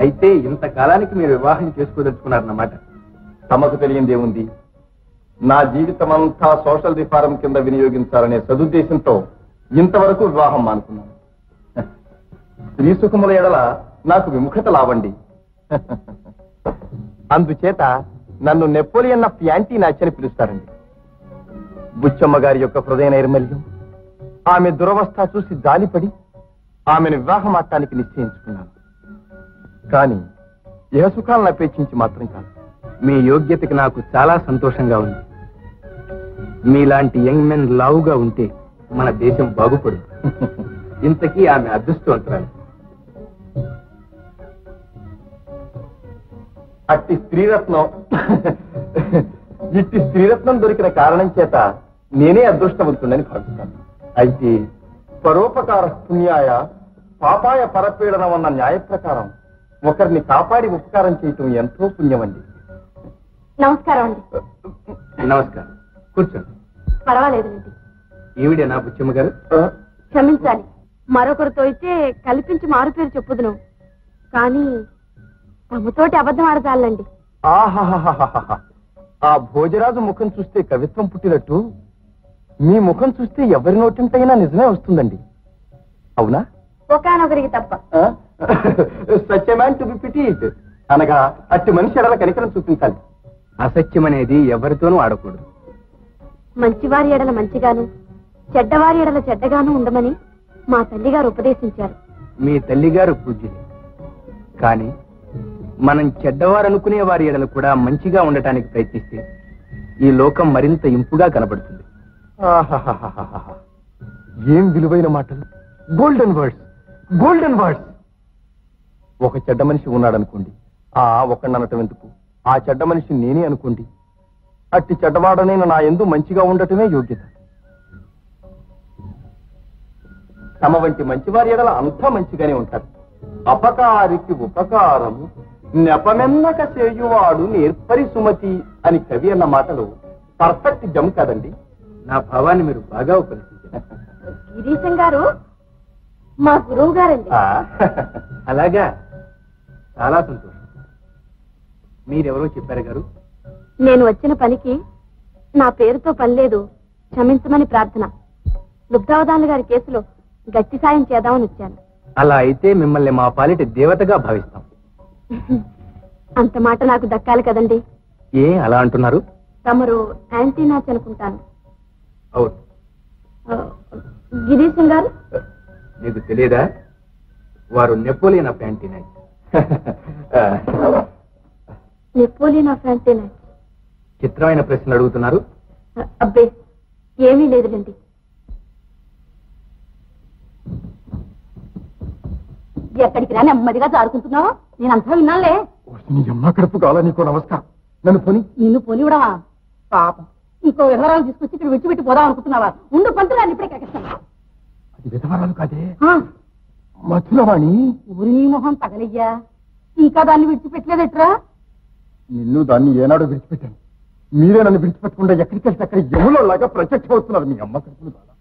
అయితే ఇంతకాలానికి మీరు వివాహం చేసుకోదలుచుకున్నారన్నమాట. తమకు తెలియందేముంది, నా జీవితం అంతా సోషల్ రిఫార్మ్ కింద వినియోగించాలనే సదుద్దేశంతో ఇంతవరకు వివాహం మానుకున్నాను. స్త్రీ సుఖముల ఎడల నాకు విముఖత లావండి. అందుచేత నన్ను నెపోలియన్ ఆఫ్ యాంటీ నాచ్ అని పిలుస్తారండి. బుచ్చమ్మ గారి యొక్క హృదయ నైర్మల్యం, ఆమె దురవస్థ చూసి జాలిపడి ఆమెను వివాహమాటానికి నిశ్చయించుకున్నాను. కానీ ఏ సుఖాలను అపేక్షించి మాత్రం కాదు. మీ యోగ్యతకి నాకు చాలా సంతోషంగా ఉంది. మీలాంటి యంగ్ మెన్ లావుగా ఉంటే మన దేశం బాగుపడు. ఇంతకీ ఆమె అదృష్టవంతురాలు. ఇట్టి స్త్రీరత్నం దొరికిన కారణం చేత నేనే అదృష్టవంతుడని భావిస్తాను. అయితే పరోపకార పుణ్యాయ పాపాయ పరపీడనం అన్న న్యాయ ప్రకారం ఒకరిని కాపాడి ఉపకారం చేయటం ఎంతో పుణ్యమండి. నమస్కారం అండి. నమస్కారం, కూర్చోండి. పర్వాలేదండి. ఈవిడేనా బుచ్చమ్మ గారు? క్షమించాలి, మరొకరితో అయితే కల్పించి మారు పేరు చెప్పుదును, కానీ తమతోటి అబద్ధం ఆడతాలండి. ఆహాహాహాహా, ఆ భోజరాజు ముఖం చూస్తే కవిత్వం పుట్టినట్టు మీ ముఖం చూస్తే ఎవరి నోటింటైనా నిజమే వస్తుందండి. అవునా? ఒకనొకరికి తప్ప. సత్యమాన్ టు బి పిటీడ్ అనగా అట్టి మనిషి ఎడల కనికరం చూపించాలి. అసత్యం అనేది ఎవరితోనూ ఆడకూడదు. మంచివారి ఎడల మంచిగాను, చెడ్డవారి ఎడల చెడ్డగాను ఉండమని మా తల్లిగారు ఉపదేశించారు. మీ తల్లిగారు పూజ్యులే, కానీ మనం చెడ్డవారు అనుకునే వారి ఎడలు కూడా మంచిగా ఉండటానికి ప్రయత్నిస్తే ఈ లోకం మరింత ఇంపుగా కనబడుతుంది. ఏం విలువైన మాటలు! Golden words, golden words. ఒక చెడ్డ మనిషి ఉన్నాడనుకోండి, ఒకడిని అనటం ఎందుకు, ఆ చెడ్డ మనిషి నేనే అనుకోండి. అట్టి చెడ్డవాడనైనా నా యందు మంచిగా ఉండటమే యోగ్యత. తమ వంటి మంచివారి ఎడల అంతా మంచిగానే ఉంటారు. అపకారికి ఉపకారము నెపమెన్నక చేయువాడు నేర్పరి సుమతి అని కవి అన్న మాటలు పర్ఫెక్ట్ జమ్ కాదండి. నా భావాన్ని మీరు బాగా ఉపయోగించారు. గిరీశం గారు మా గురువు గారండి. అలాగా, చాలా సంతోషం. మీరెవరో చెప్పారు గారు? నేను వచ్చిన పనికి నా పేరుతో పని లేదు, క్షమించమని ప్రార్థన. లుబ్ధావధానులు గారి కేసులో గట్టి సాయం చేద్దామని వచ్చాను. అలా అయితే మిమ్మల్ని మా పాలిటి దేవతగా భావిస్తాం. అంత మాట నాకు దక్కాలి కదండి. ఏ అలా అంటున్నారు? తమరు యాంటీ నాచ్ అనుకుంటాను. అవును. గిరీశం గారు? మీకు తెలియదా? వారు Napoleon of anti notch. Napoleon of anti notch. చిత్రమైన ప్రశ్నలు అడుగుతున్నారు. అబ్బే, ఏమీ లేదులేండి. ఎక్కడికి రా నెమ్మదిగా జారుకుంటున్నావా? నేనంతా విన్నానులే. నీ అమ్మ కడుపు కావాలా? నీకు నమస్కారం. నన్ను పోని. నిన్ను పోనివడమా? పాపం, ఇంకో వివరాలు తీసుకొచ్చి ఇక్కడ విడిచిపెట్టి పోదాం అనుకుంటున్నావా? ఉండు పంతులు, నేను ఇప్పుడే కేకేస్తాను. అది విధవరాలు కాదే, మధురవాణి. ఊరి నీ మొహం తగలయ్యా, ఇంకా దాన్ని విడిచిపెట్టలేదట్రా? నిన్ను దాన్ని ఏనాడో విడిచిపెట్టాను. మీరే నన్ను విడిచిపెట్టకుండా ఎక్కడికి వెళ్తే అక్కడ ఎవరో లాగా ప్రత్యక్షం అవుతున్నారు. మీ అమ్మ కడుపులు కాదా?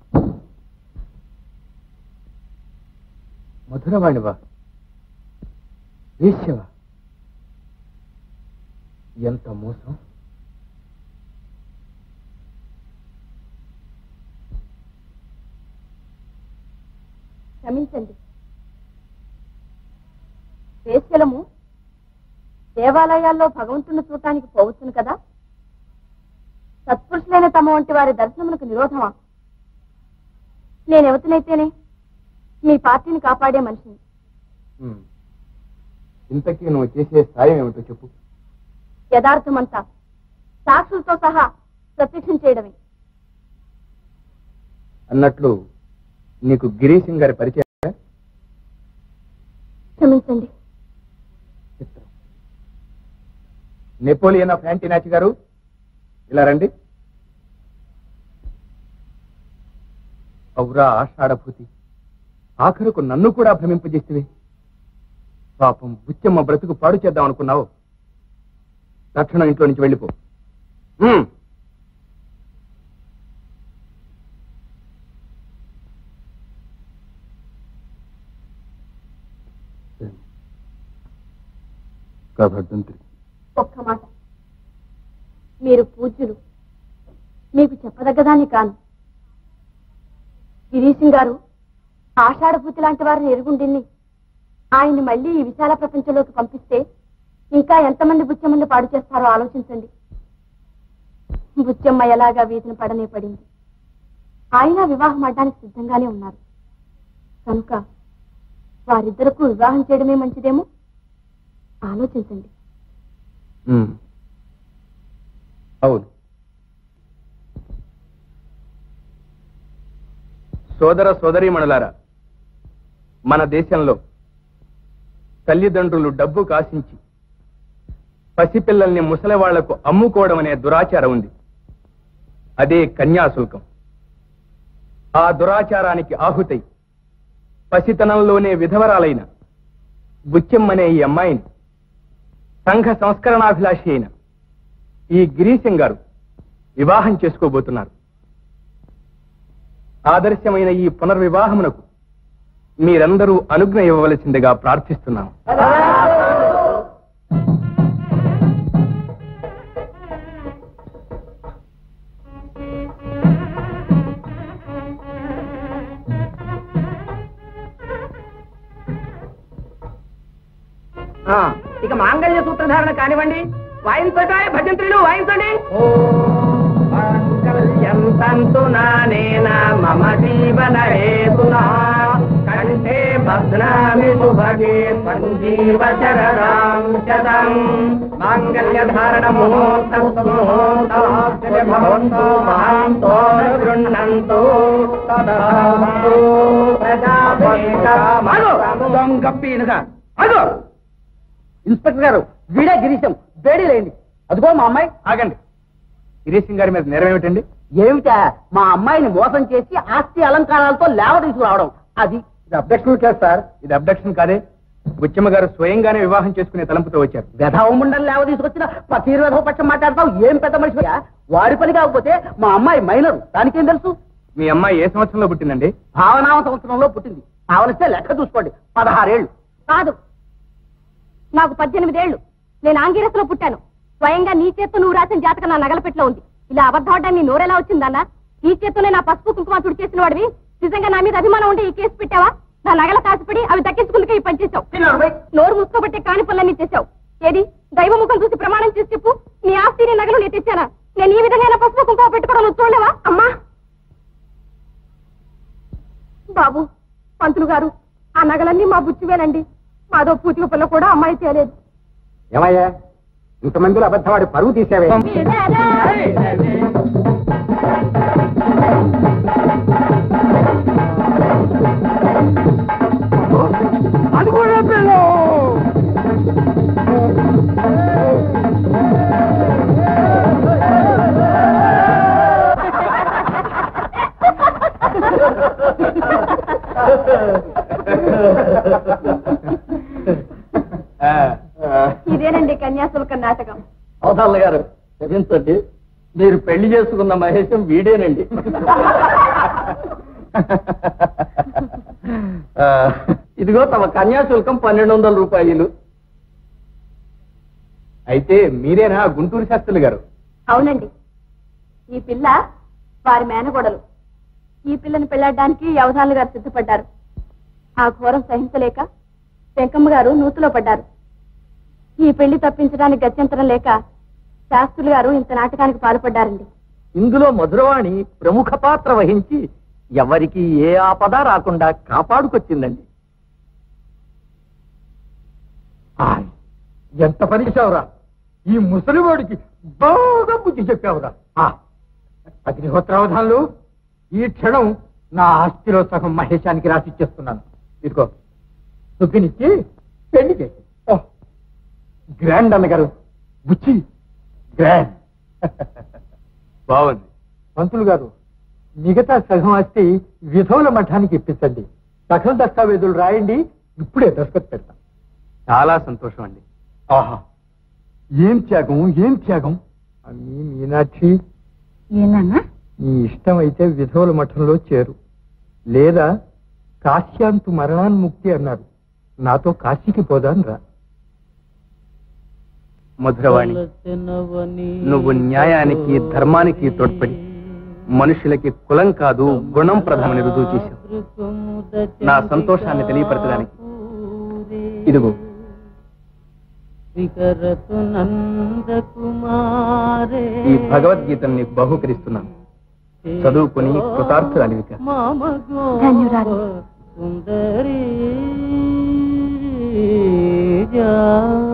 మధురవాణివా? వేశ్యవా? ఎంత మోసం! క్షమించండి, వేశ్యలము దేవాలయాల్లో భగవంతుని చూడటానికి పోవచ్చును కదా, సత్పురుషులైన తమ వంటి వారి దర్శనములకు నిరోధమా? నేనెవతనైతేనే మీ పార్టీని కాపాడే మనిషిని. ఇంతకీ నువ్వు చేసే సాయం ఏమిటో చెప్పు. యథార్థమంతా సాక్షులతో సహా ప్రత్యక్షం చేయడమే. అన్నట్లు నీకు గిరీశం గారి పరిచయం? క్షమించండి. నెపోలియన్ ఆఫ్ యాంటీ నాచ్ గారు, ఇలా రండి. ఔరా ఆషాఢభూతి, ఆఖరుకు నన్ను కూడా భ్రమింపజేస్తే. పాపం బుచ్చమ్మ బ్రతుకు పాడు చేద్దాం అనుకున్నావు. తక్షణం ఇంట్లో నుంచి వెళ్ళిపో. భద్రంత్రి. ఒక్క మాట, మీరు పూజ్యులు, మీకు చెప్పదగ్గదాన్ని కాను. గిరీశం గారు ఆషాఢపూతి లాంటి వారిని ఎరుగుండిని ఆయన్ని మళ్ళీ ఈ విశాల ప్రపంచంలోకి పంపిస్తే ఇంకా ఎంతమంది బుచ్చమ్మల్ని పాడు చేస్తారో ఆలోచించండి. బుచ్చమ్మ ఎలాగా వీధిని పడనే పడింది. ఆయన వివాహం ఆడడానికి సిద్ధంగానే ఉన్నారు కనుక వారిద్దరకు వివాహం చేయడమే మంచిదేమో ఆలోచించండి. అవును, సోదర సోదరీమణులారా, మన దేశంలో తల్లిదండ్రులు డబ్బు కాసించి పసిపిల్లల్ని ముసలివాళ్లకు అమ్ముకోవడం అనే దురాచారం ఉంది. అదే కన్యాశుల్కం. ఆ దురాచారానికి ఆహుతై పసితనంలోనే విధవరాలైన బుచ్చమ్మనే ఈ అమ్మాయిని సంఘ సంస్కరణాభిలాషి అయిన ఈ గిరీశం గారు వివాహం చేసుకోబోతున్నారు. ఆదర్శమైన ఈ పునర్వివాహమునకు మీరందరూ అనుజ్ఞ ఇవ్వవలసిందిగా ప్రార్థిస్తున్నాను. ఇక మాంగళ్య సూత్రధారణ కానివ్వండి. వాయించటాయ భజంత్రులు వాయించండి. మమ జీవన హేతునా కంఠే భద్రామి సుభగే సంజీవ శరదాం శతం మాంగళ్య ధారణ ముహూర్తస్తు ముహూర్తో మహాంతో గృహ్ణంతు తదాస్తు ప్రజాపతిగా అదో ఇన్స్పెక్టర్ గారు, వీడే గిరీశం, బేడీ లేండి. అదిగో మా అమ్మాయి. ఆగండి, గిరీశం గారి మీద నేరం ఏమిటండి? ఏమిటా, మా అమ్మాయిని మోసం చేసి ఆస్తి అలంకారాలతో లేవ తీసుకురావడం. అది అబ్డక్షన్ కాదు సార్, ఇది అబ్డక్షన్ కాదే. బుచ్చమ్మ గారు స్వయంగానే వివాహం చేసుకునే తలంపుతో వచ్చారు. వ్యధవముండని లేవ తీసుకొచ్చిన పకీరు వ్యధవ పక్షం మాట్లాడతావు. ఏం పెద్ద మనిషి, వాడి పని కాకపోతే మా అమ్మాయి మైనరు, దానికేం తెలుసు? మీ అమ్మాయి ఏ సంవత్సరంలో పుట్టిందండి? భావనామ సంవత్సరంలో పుట్టింది. కావలిస్తే లెక్క చూసుకోండి, 16 ఏళ్ళు. కాదు, నాకు 18 ఏళ్లు. నేను ఆంగిరస్లో పుట్టాను. స్వయంగా నీ చేత్తో నువ్వు రాసిన జాతకం నా నగలపెట్లో ఉంది. ఇలా అబద్ధం ఆడడానికి నీ నోరెలా వచ్చిందన్నా? నీ చేత్తోనే నా పసుపు కుంకుమ తుడి చేసిన వాడివి. నిజంగా నా మీద అభిమానం ఉంటే ఈ కేసు పెట్టావా? నా నగల కాసిపడి అవి దక్కించుకుందుకే ఈ పని చేశావు. నోరు మూసుకోబట్టే కాని పనులన్నీ చేశావు. ఏది దైవ ముఖం చూసి ప్రమాణం చేసి చెప్పు, నీ ఆస్తి నీ నగలు నేను తెచ్చానా? నేను ఈ విధంగా పసుపు కుంకుమ పెట్టుకోవడం నువ్వు చూడలేవా? అమ్మా బాబు, పంతులు గారు, ఆ నగలన్నీ మా బుచ్చివేనండి. మాదో పూతిక పిల్ల కూడా అమ్మాయి తేలేదు. ఏమయ్యా, ఇంతమందిలో అబద్ధవాడి పరువు తీసావే? అది కూడా పిల్ల. ఇదేనండి కన్యాశుల్క నాటకం. అవతాళ్ళ గారు క్షమించండి, మీరు పెళ్లి చేసుకున్న మహేశం వీడేనండి. ఇదిగో తమ కన్యాశుల్కం 1200 రూపాయలు. అయితే మీరేనా గుంటూరు శాస్త్రులు గారు? అవునండి, ఈ పిల్ల వారి మేనగోడలు. ఈ పిల్లని పెళ్లాడడానికి అవధానులు గారు సిద్ధపడ్డారు. ఆ ఘోరం సహించలేక వెంకమ్మ గారు నూతులో పడ్డారు. ఈ పెళ్లి తప్పించడానికి గత్యంతరం లేక శాస్త్రులు గారు ఇంత నాటకానికి పాల్పడ్డారండి. ఇందులో మధురవాణి ప్రముఖ పాత్ర వహించి ఎవరికి ఏ ఆపద రాకుండా కాపాడుకొచ్చిందండి. ఎంత పనిచేశావురా, ఈ ముసలివాడికి బాగా బుద్ధి చెప్పావురా. అగ్నిహోత్రావధానులు, ఈ క్షణం నా ఆస్తిలో సగం మహేశానికి రాసిచ్చేస్తున్నాను. ఇదిగో సుఖినిచ్చి పెళ్లి చేసి. గ్రాండ్ అన్నగారు, బుచ్చి గ్రాండ్. బాగుంది. పంతులు గారు, మిగతా సగం ఆస్తి విధవుల మఠానికి ఇప్పించండి. సగం దస్తావేజులు రాయండి, ఇప్పుడే దస్కత్ పెడతాం. చాలా సంతోషం అండి. ఆహా, ఏం త్యాగం, ఏం త్యాగం. అన్నీ మీనాక్షి, ఏనన్నా నీ ఇష్టం అయితే విధవుల మఠంలో చేరు, లేదా కాశ్యాంతు మరణాన్ముక్తి అన్నారు, నాతో కాశీకి పోదాను రా. మధురవాణి, నువ్వు న్యాయానికి ధర్మానికి తోడ్పడి మనుషులకి కులం కాదు గుణం ప్రధానమని రుజువు చేశావు. నా సంతోషాన్ని తెలియపరచడానికి ఇదిగో ఈ భగవద్గీతను నీకు బహూకరిస్తున్నాను. చదువుకుని కృతార్థురాలివిక. ధన్యురాలు.